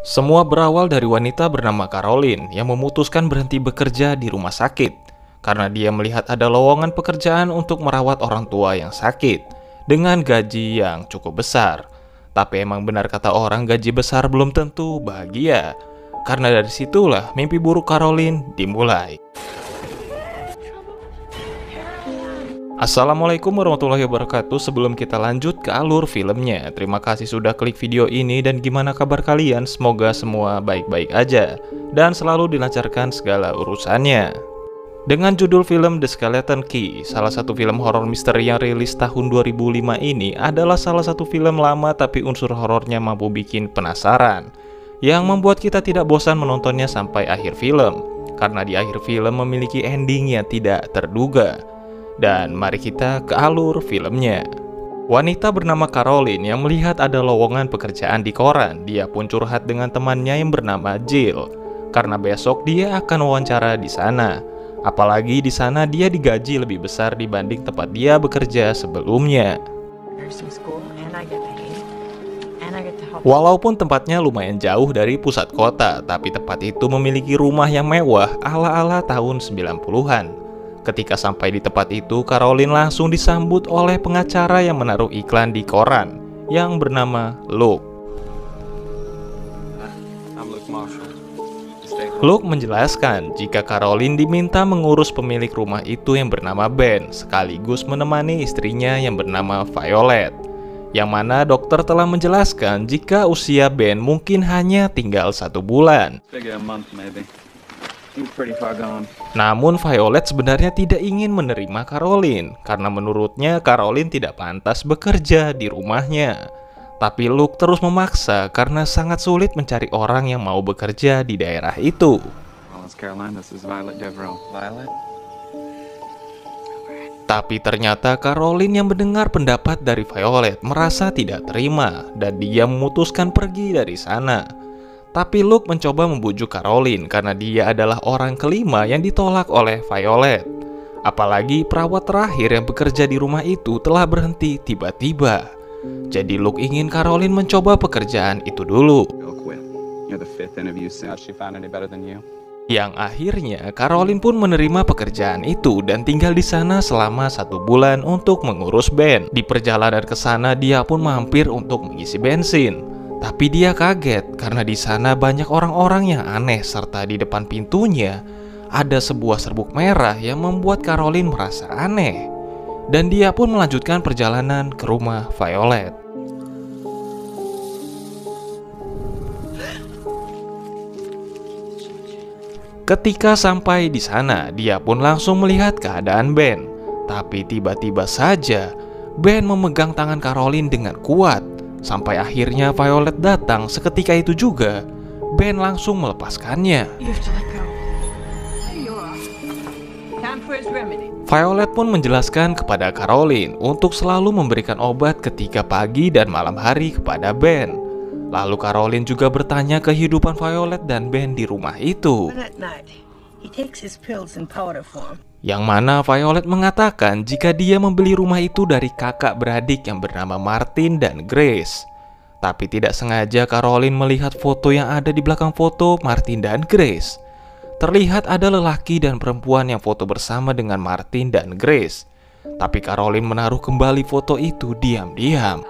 Semua berawal dari wanita bernama Caroline yang memutuskan berhenti bekerja di rumah sakit karena dia melihat ada lowongan pekerjaan untuk merawat orang tua yang sakit dengan gaji yang cukup besar. Tapi emang benar kata orang, gaji besar belum tentu bahagia. Karena dari situlah mimpi buruk Caroline dimulai. Assalamualaikum warahmatullahi wabarakatuh. Sebelum kita lanjut ke alur filmnya, terima kasih sudah klik video ini. Dan gimana kabar kalian? Semoga semua baik-baik aja dan selalu dilancarkan segala urusannya. Dengan judul film The Skeleton Key, salah satu film horor misteri yang rilis tahun 2005 ini adalah salah satu film lama tapi unsur horornya mampu bikin penasaran, yang membuat kita tidak bosan menontonnya sampai akhir film, karena di akhir film memiliki ending yang tidak terduga. Dan mari kita ke alur filmnya. Wanita bernama Caroline yang melihat ada lowongan pekerjaan di koran. Dia pun curhat dengan temannya yang bernama Jill, karena besok dia akan wawancara di sana. Apalagi di sana dia digaji lebih besar dibanding tempat dia bekerja sebelumnya. Walaupun tempatnya lumayan jauh dari pusat kota, tapi tempat itu memiliki rumah yang mewah ala-ala tahun 90-an. Ketika sampai di tempat itu, Caroline langsung disambut oleh pengacara yang menaruh iklan di koran yang bernama Luke. Luke menjelaskan jika Caroline diminta mengurus pemilik rumah itu yang bernama Ben, sekaligus menemani istrinya yang bernama Violet. Yang mana dokter telah menjelaskan jika usia Ben mungkin hanya tinggal 1 bulan. Namun Violet sebenarnya tidak ingin menerima Caroline karena menurutnya Caroline tidak pantas bekerja di rumahnya. Tapi Luke terus memaksa karena sangat sulit mencari orang yang mau bekerja di daerah itu. Tapi ternyata Caroline yang mendengar pendapat dari Violet merasa tidak terima dan dia memutuskan pergi dari sana. Tapi Luke mencoba membujuk Caroline karena dia adalah orang kelima yang ditolak oleh Violet. Apalagi perawat terakhir yang bekerja di rumah itu telah berhenti tiba-tiba. Jadi Luke ingin Caroline mencoba pekerjaan itu dulu. Yang akhirnya Caroline pun menerima pekerjaan itu dan tinggal di sana selama 1 bulan untuk mengurus Ben. Di perjalanan ke sana dia pun mampir untuk mengisi bensin. Tapi dia kaget karena di sana banyak orang-orang yang aneh serta di depan pintunya ada sebuah serbuk merah yang membuat Caroline merasa aneh. Dan dia pun melanjutkan perjalanan ke rumah Violet. Ketika sampai di sana, dia pun langsung melihat keadaan Ben. Tapi tiba-tiba saja Ben memegang tangan Caroline dengan kuat. Sampai akhirnya Violet datang. Seketika itu juga Ben langsung melepaskannya. Violet pun menjelaskan kepada Caroline untuk selalu memberikan obat ketika pagi dan malam hari kepada Ben. Lalu Caroline juga bertanya kehidupan Violet dan Ben di rumah itu. Yang mana Violet mengatakan jika dia membeli rumah itu dari kakak beradik yang bernama Martin dan Grace. Tapi tidak sengaja Caroline melihat foto yang ada di belakang foto Martin dan Grace. Terlihat ada lelaki dan perempuan yang foto bersama dengan Martin dan Grace. Tapi Caroline menaruh kembali foto itu diam-diam.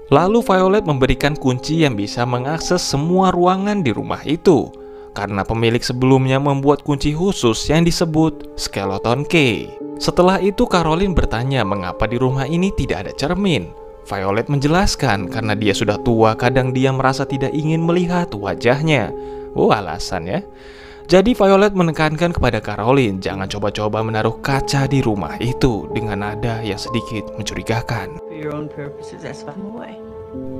Lalu Violet memberikan kunci yang bisa mengakses semua ruangan di rumah itu. Karena pemilik sebelumnya membuat kunci khusus yang disebut Skeleton Key. Setelah itu Caroline bertanya mengapa di rumah ini tidak ada cermin. Violet menjelaskan karena dia sudah tua, kadang dia merasa tidak ingin melihat wajahnya. Alasan ya. Jadi Violet menekankan kepada Caroline jangan coba-coba menaruh kaca di rumah itu dengan nada yang sedikit mencurigakan.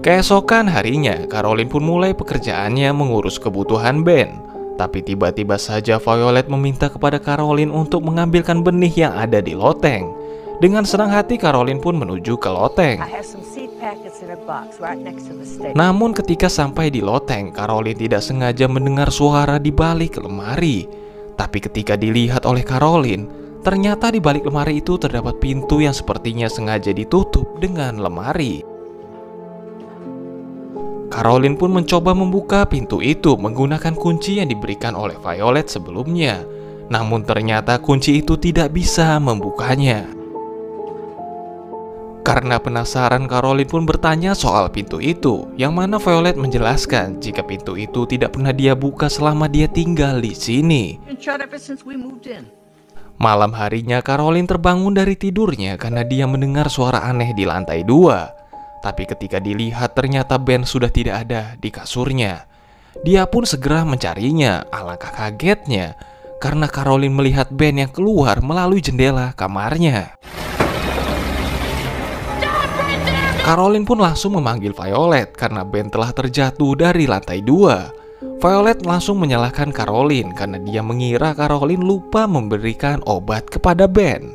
Keesokan harinya, Caroline pun mulai pekerjaannya mengurus kebutuhan Ben. Tapi tiba-tiba saja Violet meminta kepada Caroline untuk mengambilkan benih yang ada di loteng. Dengan senang hati Caroline pun menuju ke loteng. Namun ketika sampai di loteng, Caroline tidak sengaja mendengar suara di balik lemari. Tapi ketika dilihat oleh Caroline, ternyata di balik lemari itu terdapat pintu yang sepertinya sengaja ditutup dengan lemari. Caroline pun mencoba membuka pintu itu menggunakan kunci yang diberikan oleh Violet sebelumnya. Namun ternyata kunci itu tidak bisa membukanya. Karena penasaran, Caroline pun bertanya soal pintu itu, yang mana Violet menjelaskan jika pintu itu tidak pernah dia buka selama dia tinggal di sini. Malam harinya, Caroline terbangun dari tidurnya karena dia mendengar suara aneh di lantai 2. Tapi ketika dilihat ternyata Ben sudah tidak ada di kasurnya. Dia pun segera mencarinya. Alangkah kagetnya karena Caroline melihat Ben yang keluar melalui jendela kamarnya. Caroline pun langsung memanggil Violet karena Ben telah terjatuh dari lantai 2. Violet langsung menyalahkan Caroline karena dia mengira Caroline lupa memberikan obat kepada Ben.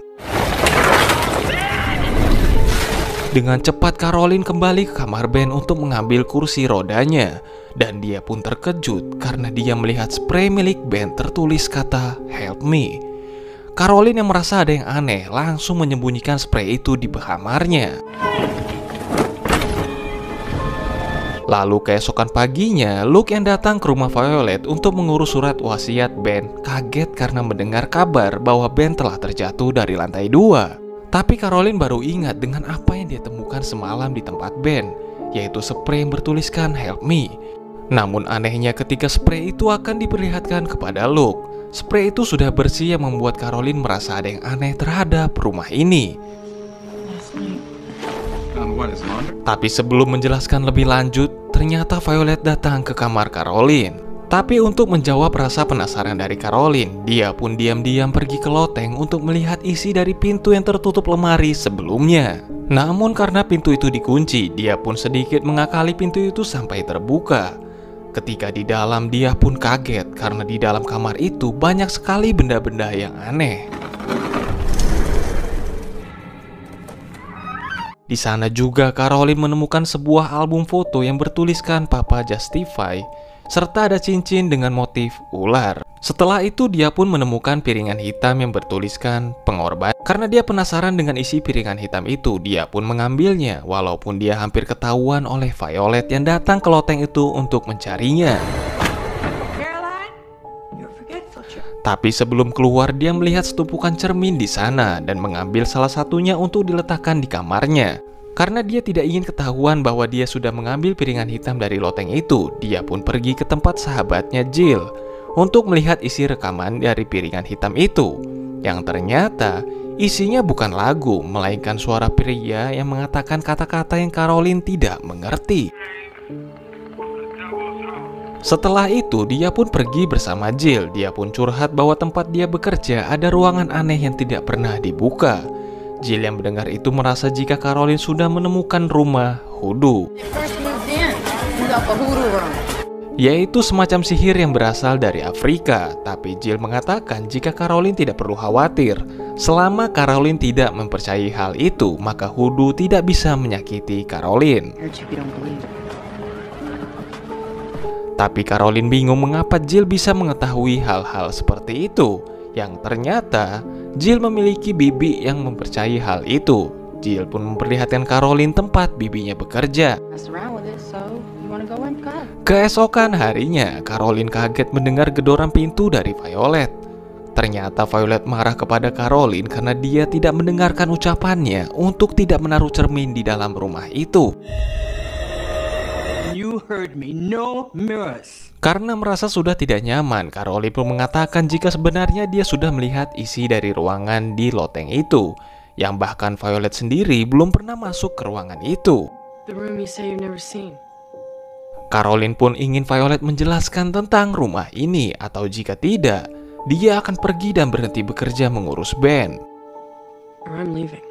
Dengan cepat Caroline kembali ke kamar Ben untuk mengambil kursi rodanya. Dan dia pun terkejut karena dia melihat spray milik Ben tertulis kata "Help me". Caroline yang merasa ada yang aneh langsung menyembunyikan spray itu di kamarnya. Lalu keesokan paginya, Luke yang datang ke rumah Violet untuk mengurus surat wasiat Ben kaget karena mendengar kabar bahwa Ben telah terjatuh dari lantai 2. Tapi Caroline baru ingat dengan apa yang dia temukan semalam di tempat Ben, yaitu spray yang bertuliskan "Help me". Namun anehnya ketika spray itu akan diperlihatkan kepada Luke, spray itu sudah bersih yang membuat Caroline merasa ada yang aneh terhadap rumah ini. Tapi sebelum menjelaskan lebih lanjut, ternyata Violet datang ke kamar Caroline. Tapi untuk menjawab rasa penasaran dari Caroline, dia pun diam-diam pergi ke loteng untuk melihat isi dari pintu yang tertutup lemari sebelumnya. Namun karena pintu itu dikunci, dia pun sedikit mengakali pintu itu sampai terbuka. Ketika di dalam, dia pun kaget karena di dalam kamar itu banyak sekali benda-benda yang aneh. Di sana juga Caroline menemukan sebuah album foto yang bertuliskan Papa Justify, serta ada cincin dengan motif ular. Setelah itu dia pun menemukan piringan hitam yang bertuliskan pengorban. Karena dia penasaran dengan isi piringan hitam itu, dia pun mengambilnya walaupun dia hampir ketahuan oleh Violet yang datang ke loteng itu untuk mencarinya. Tapi sebelum keluar, dia melihat setumpukan cermin di sana dan mengambil salah satunya untuk diletakkan di kamarnya. Karena dia tidak ingin ketahuan bahwa dia sudah mengambil piringan hitam dari loteng itu, dia pun pergi ke tempat sahabatnya Jill untuk melihat isi rekaman dari piringan hitam itu. Yang ternyata isinya bukan lagu, melainkan suara pria yang mengatakan kata-kata yang Caroline tidak mengerti. Setelah itu, dia pun pergi bersama Jill. Dia pun curhat bahwa tempat dia bekerja ada ruangan aneh yang tidak pernah dibuka. Jill yang mendengar itu merasa jika Caroline sudah menemukan rumah hoodoo, yaitu semacam sihir yang berasal dari Afrika. Tapi Jill mengatakan jika Caroline tidak perlu khawatir. Selama Caroline tidak mempercayai hal itu, maka hoodoo tidak bisa menyakiti Caroline. Tapi Caroline bingung mengapa Jill bisa mengetahui hal-hal seperti itu. Yang ternyata Jill memiliki bibi yang mempercayai hal itu. Jill pun memperlihatkan Caroline tempat bibinya bekerja. Keesokan harinya, Caroline kaget mendengar gedoran pintu dari Violet. Ternyata Violet marah kepada Caroline karena dia tidak mendengarkan ucapannya untuk tidak menaruh cermin di dalam rumah itu. You heard me, no mirrors. Karena merasa sudah tidak nyaman, Caroline pun mengatakan jika sebenarnya dia sudah melihat isi dari ruangan di loteng itu, yang bahkan Violet sendiri belum pernah masuk ke ruangan itu. The room you say you've never seen. Caroline pun ingin Violet menjelaskan tentang rumah ini, atau jika tidak, dia akan pergi dan berhenti bekerja mengurus Ben. Or I'm leaving.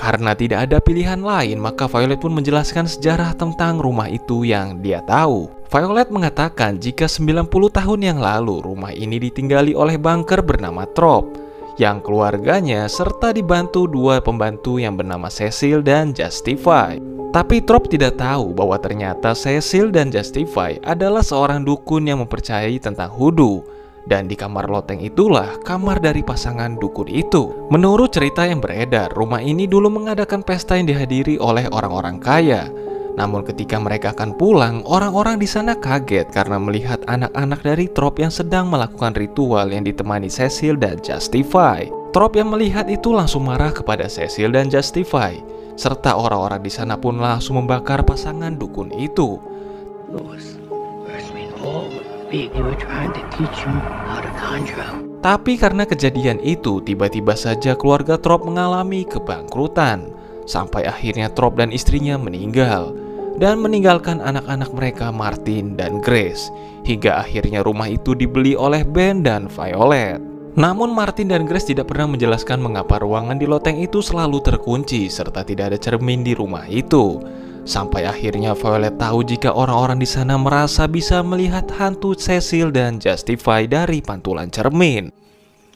Karena tidak ada pilihan lain, maka Violet pun menjelaskan sejarah tentang rumah itu yang dia tahu. Violet mengatakan jika 90 tahun yang lalu rumah ini ditinggali oleh banker bernama Trop, yang keluarganya serta dibantu dua pembantu yang bernama Cecil dan Justify. Tapi Trop tidak tahu bahwa ternyata Cecil dan Justify adalah seorang dukun yang mempercayai tentang hoodoo. Dan di kamar loteng itulah kamar dari pasangan dukun itu. Menurut cerita yang beredar, rumah ini dulu mengadakan pesta yang dihadiri oleh orang-orang kaya. Namun ketika mereka akan pulang, orang-orang di sana kaget karena melihat anak-anak dari Trop yang sedang melakukan ritual yang ditemani Cecil dan Justify. Trop yang melihat itu langsung marah kepada Cecil dan Justify, serta orang-orang di sana pun langsung membakar pasangan dukun itu. Louis, first we all big you were trying to teach him how to conjure. Tapi karena kejadian itu, tiba-tiba saja keluarga Trop mengalami kebangkrutan, sampai akhirnya Trop dan istrinya meninggal dan meninggalkan anak-anak mereka Martin dan Grace, hingga akhirnya rumah itu dibeli oleh Ben dan Violet. Namun Martin dan Grace tidak pernah menjelaskan mengapa ruangan di loteng itu selalu terkunci serta tidak ada cermin di rumah itu. Sampai akhirnya Violet tahu jika orang-orang di sana merasa bisa melihat hantu Cecil dan Justify dari pantulan cermin.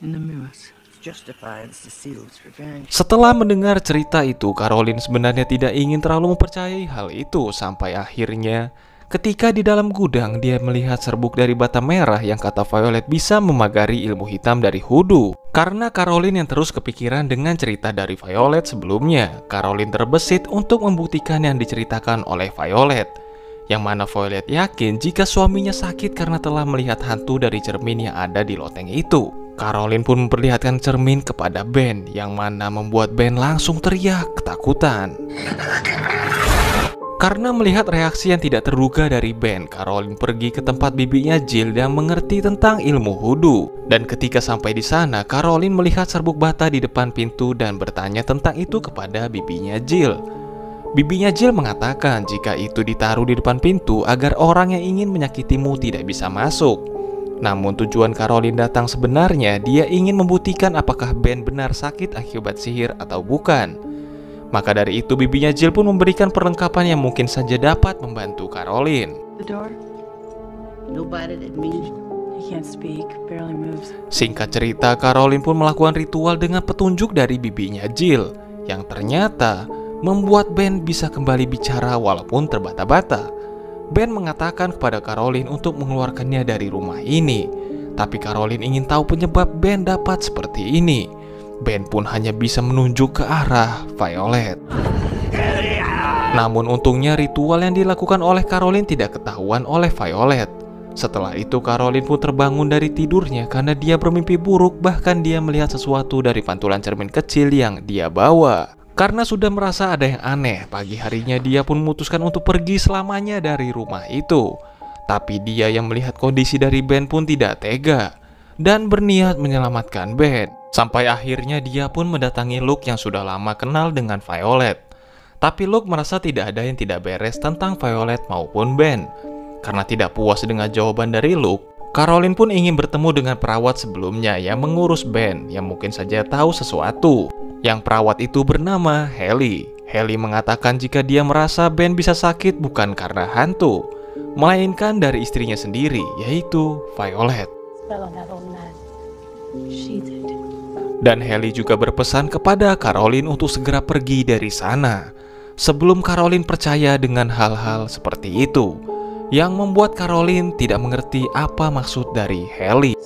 In the mirrors, Justify and Cecil's revenge. Setelah mendengar cerita itu, Caroline sebenarnya tidak ingin terlalu mempercayai hal itu. Sampai akhirnya ketika di dalam gudang dia melihat serbuk dari bata merah yang kata Violet bisa memagari ilmu hitam dari Hoodoo. Karena Caroline yang terus kepikiran dengan cerita dari Violet sebelumnya, Caroline terbesit untuk membuktikan yang diceritakan oleh Violet. Yang mana Violet yakin jika suaminya sakit karena telah melihat hantu dari cermin yang ada di loteng itu. Caroline pun memperlihatkan cermin kepada Ben, yang mana membuat Ben langsung teriak ketakutan. Karena melihat reaksi yang tidak terduga dari Ben, Caroline pergi ke tempat bibinya Jill yang mengerti tentang ilmu Hoodoo. Dan ketika sampai di sana, Caroline melihat serbuk bata di depan pintu dan bertanya tentang itu kepada bibinya Jill. Bibinya Jill mengatakan jika itu ditaruh di depan pintu agar orang yang ingin menyakitimu tidak bisa masuk. Namun tujuan Caroline datang sebenarnya dia ingin membuktikan apakah Ben benar sakit akibat sihir atau bukan. Maka dari itu bibinya Jill pun memberikan perlengkapan yang mungkin saja dapat membantu Caroline. The door. Nobody that means he can't speak, barely moves. Singkat cerita, Caroline pun melakukan ritual dengan petunjuk dari bibinya Jill, yang ternyata membuat Ben bisa kembali bicara walaupun terbata-bata. Ben mengatakan kepada Caroline untuk mengeluarkannya dari rumah ini, tapi Caroline ingin tahu penyebab Ben dapat seperti ini. Ben pun hanya bisa menunjuk ke arah Violet. Namun untungnya ritual yang dilakukan oleh Caroline tidak ketahuan oleh Violet. Setelah itu Caroline pun terbangun dari tidurnya karena dia bermimpi buruk, bahkan dia melihat sesuatu dari pantulan cermin kecil yang dia bawa. Karena sudah merasa ada yang aneh, pagi harinya dia pun memutuskan untuk pergi selamanya dari rumah itu. Tapi dia yang melihat kondisi dari Ben pun tidak tega dan berniat menyelamatkan Ben. Sampai akhirnya dia pun mendatangi Luke yang sudah lama kenal dengan Violet. Tapi Luke merasa tidak ada yang tidak beres tentang Violet maupun Ben. Karena tidak puas dengan jawaban dari Luke, Caroline pun ingin bertemu dengan perawat sebelumnya yang mengurus Ben, yang mungkin saja tahu sesuatu. Yang perawat itu bernama Haley. Haley mengatakan jika dia merasa Ben bisa sakit bukan karena hantu, melainkan dari istrinya sendiri, yaitu Violet. Dan Haley juga berpesan kepada Caroline untuk segera pergi dari sana. Sebelum Caroline percaya dengan hal-hal seperti itu, yang membuat Caroline tidak mengerti apa maksud dari Haley.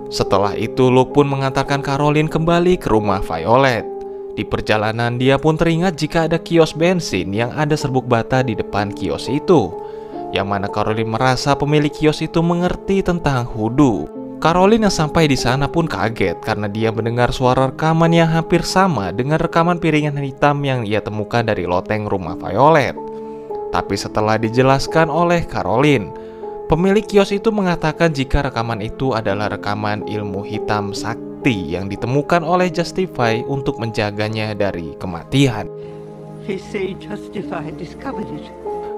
Setelah itu Luke pun mengantarkan Caroline kembali ke rumah Violet. Di perjalanan dia pun teringat jika ada kios bensin yang ada serbuk bata di depan kios itu, yang mana Caroline merasa pemilik kios itu mengerti tentang Hoodoo. Caroline yang sampai di sana pun kaget karena dia mendengar suara rekaman yang hampir sama dengan rekaman piringan hitam yang ia temukan dari loteng rumah Violet. Tapi setelah dijelaskan oleh Caroline, pemilik kios itu mengatakan jika rekaman itu adalah rekaman ilmu hitam sakti yang ditemukan oleh Justify untuk menjaganya dari kematian. They say Justify discovered it.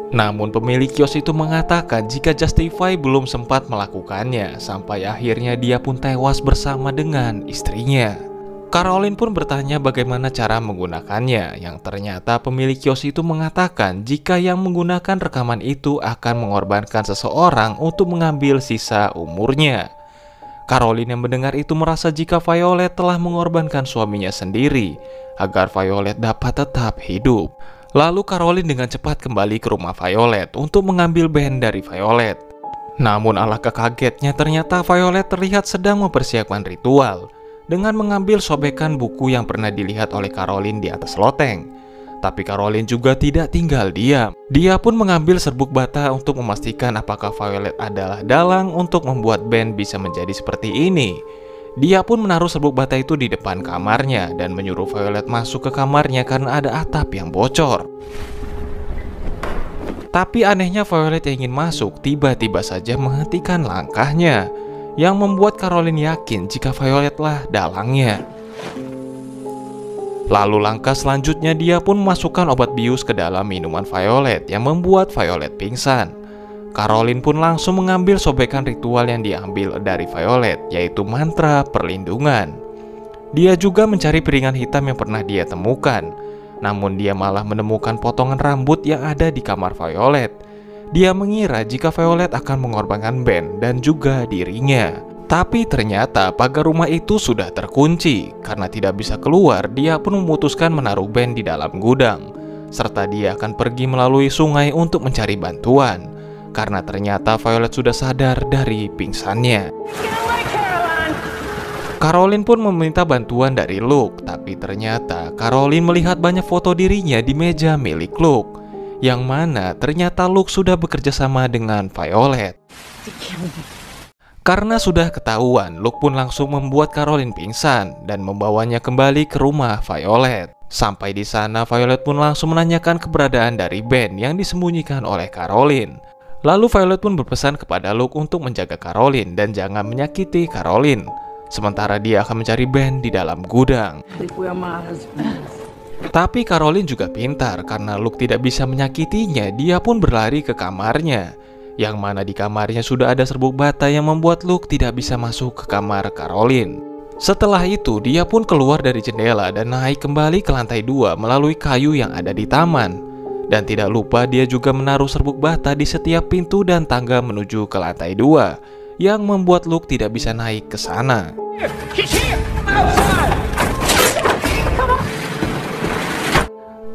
Namun pemilik kios itu mengatakan jika Justify belum sempat melakukannya, sampai akhirnya dia pun tewas bersama dengan istrinya. Caroline pun bertanya bagaimana cara menggunakannya, yang ternyata pemilik kios itu mengatakan jika yang menggunakan rekaman itu akan mengorbankan seseorang untuk mengambil sisa umurnya. Caroline yang mendengar itu merasa jika Violet telah mengorbankan suaminya sendiri agar Violet dapat tetap hidup. Lalu Caroline dengan cepat kembali ke rumah Violet untuk mengambil Ben dari Violet. Namun alangkah kagetnya ternyata Violet terlihat sedang mempersiapkan ritual dengan mengambil sobekan buku yang pernah dilihat oleh Caroline di atas loteng. Tapi Caroline juga tidak tinggal diam. Dia pun mengambil serbuk bata untuk memastikan apakah Violet adalah dalang untuk membuat Ben bisa menjadi seperti ini. Dia pun menaruh serbuk bata itu di depan kamarnya dan menyuruh Violet masuk ke kamarnya karena ada atap yang bocor. Tapi anehnya Violet yang ingin masuk tiba-tiba saja menghentikan langkahnya, yang membuat Caroline yakin jika Violetlah dalangnya. Lalu langkah selanjutnya dia pun memasukkan obat bius ke dalam minuman Violet yang membuat Violet pingsan. Caroline pun langsung mengambil sobekan ritual yang diambil dari Violet, yaitu mantra perlindungan. Dia juga mencari piringan hitam yang pernah dia temukan, namun dia malah menemukan potongan rambut yang ada di kamar Violet. Dia mengira jika Violet akan mengorbankan Ben dan juga dirinya. Tapi ternyata pagar rumah itu sudah terkunci. Karena tidak bisa keluar, dia pun memutuskan menaruh Ben di dalam gudang, serta dia akan pergi melalui sungai untuk mencari bantuan. Karena ternyata Violet sudah sadar dari pingsannya. Caroline pun meminta bantuan dari Luke, tapi ternyata Caroline melihat banyak foto dirinya di meja milik Luke, yang mana ternyata Luke sudah bekerja sama dengan Violet. Karena sudah ketahuan, Luke pun langsung membuat Caroline pingsan dan membawanya kembali ke rumah Violet. Sampai di sana, Violet pun langsung menanyakan keberadaan dari Ben yang disembunyikan oleh Caroline. Lalu Violet pun berpesan kepada Luke untuk menjaga Caroline dan jangan menyakiti Caroline. Sementara dia akan mencari Ben di dalam gudang. Tapi Caroline juga pintar, karena Luke tidak bisa menyakitinya, dia pun berlari ke kamarnya. Yang mana di kamarnya sudah ada serbuk bata yang membuat Luke tidak bisa masuk ke kamar Caroline. Setelah itu dia pun keluar dari jendela dan naik kembali ke lantai 2 melalui kayu yang ada di taman. Dan tidak lupa dia juga menaruh serbuk bata di setiap pintu dan tangga menuju ke lantai 2, yang membuat Luke tidak bisa naik ke sana.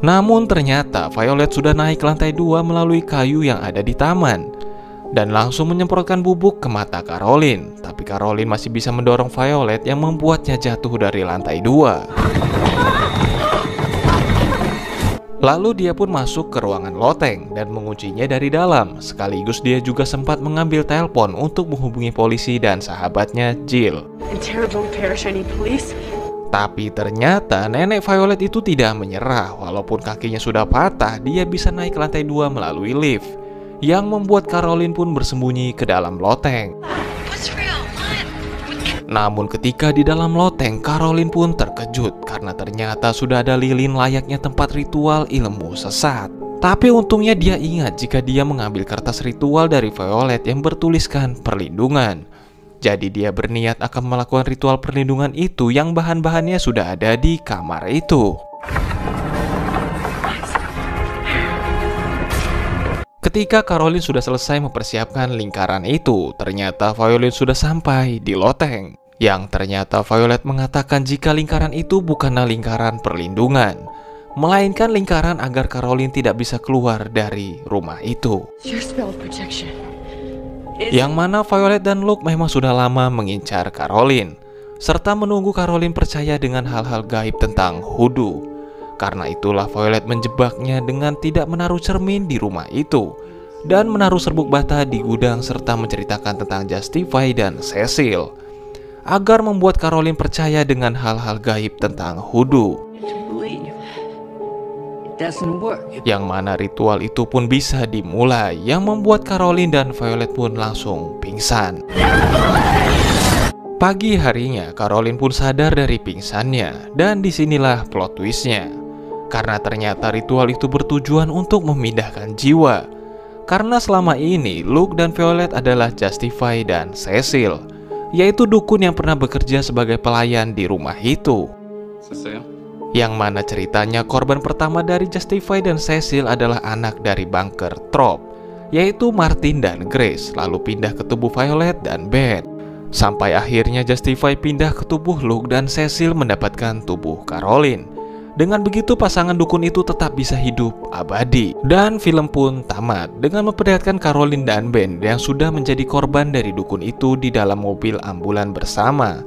Namun ternyata Violet sudah naik ke lantai 2 melalui kayu yang ada di taman dan langsung menyemprotkan bubuk ke mata Caroline. Tapi Caroline masih bisa mendorong Violet yang membuatnya jatuh dari lantai 2. Lalu dia pun masuk ke ruangan loteng dan menguncinya dari dalam. Sekaligus dia juga sempat mengambil telepon untuk menghubungi polisi dan sahabatnya Jill. Tapi ternyata nenek Violet itu tidak menyerah. Walaupun kakinya sudah patah, dia bisa naik ke lantai 2 melalui lift, yang membuat Caroline pun bersembunyi ke dalam loteng. Namun ketika di dalam loteng, Caroline pun terkejut karena ternyata sudah ada lilin layaknya tempat ritual ilmu sesat. Tapi untungnya dia ingat jika dia mengambil kertas ritual dari Violet yang bertuliskan perlindungan. Jadi dia berniat akan melakukan ritual perlindungan itu yang bahan-bahannya sudah ada di kamar itu. Ketika Caroline sudah selesai mempersiapkan lingkaran itu, ternyata Violet sudah sampai di loteng. Yang ternyata Violet mengatakan jika lingkaran itu bukanlah lingkaran perlindungan, melainkan lingkaran agar Caroline tidak bisa keluar dari rumah itu. Yang mana Violet dan Luke memang sudah lama mengincar Caroline, serta menunggu Caroline percaya dengan hal-hal gaib tentang hoodoo. Karena itulah Violet menjebaknya dengan tidak menaruh cermin di rumah itu dan menaruh serbuk bata di gudang serta menceritakan tentang Justify dan Cecil agar membuat Caroline percaya dengan hal-hal gaib tentang hoodoo. Yang mana ritual itu pun bisa dimulai, yang membuat Caroline dan Violet pun langsung pingsan. Pagi harinya Caroline pun sadar dari pingsannya, dan disinilah plot twistnya. Karena ternyata ritual itu bertujuan untuk memindahkan jiwa. Karena selama ini Luke dan Violet adalah Justify dan Cecil, yaitu dukun yang pernah bekerja sebagai pelayan di rumah itu. Yang mana ceritanya korban pertama dari Justify dan Cecil adalah anak dari bunker Trop, yaitu Martin dan Grace, lalu pindah ke tubuh Violet dan Ben. Sampai akhirnya Justify pindah ke tubuh Luke dan Cecil mendapatkan tubuh Caroline. Dengan begitu pasangan dukun itu tetap bisa hidup abadi. Dan film pun tamat dengan memperlihatkan Caroline dan Ben yang sudah menjadi korban dari dukun itu di dalam mobil ambulan bersama.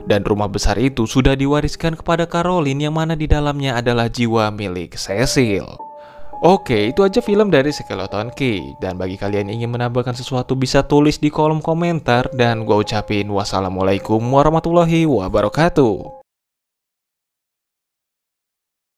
Dan rumah besar itu sudah diwariskan kepada Caroline yang mana di dalamnya adalah jiwa milik Cecil. Oke, itu aja film dari Skeleton Key. Dan bagi kalian yang ingin menambahkan sesuatu bisa tulis di kolom komentar. Dan gua ucapin wassalamualaikum warahmatullahi wabarakatuh.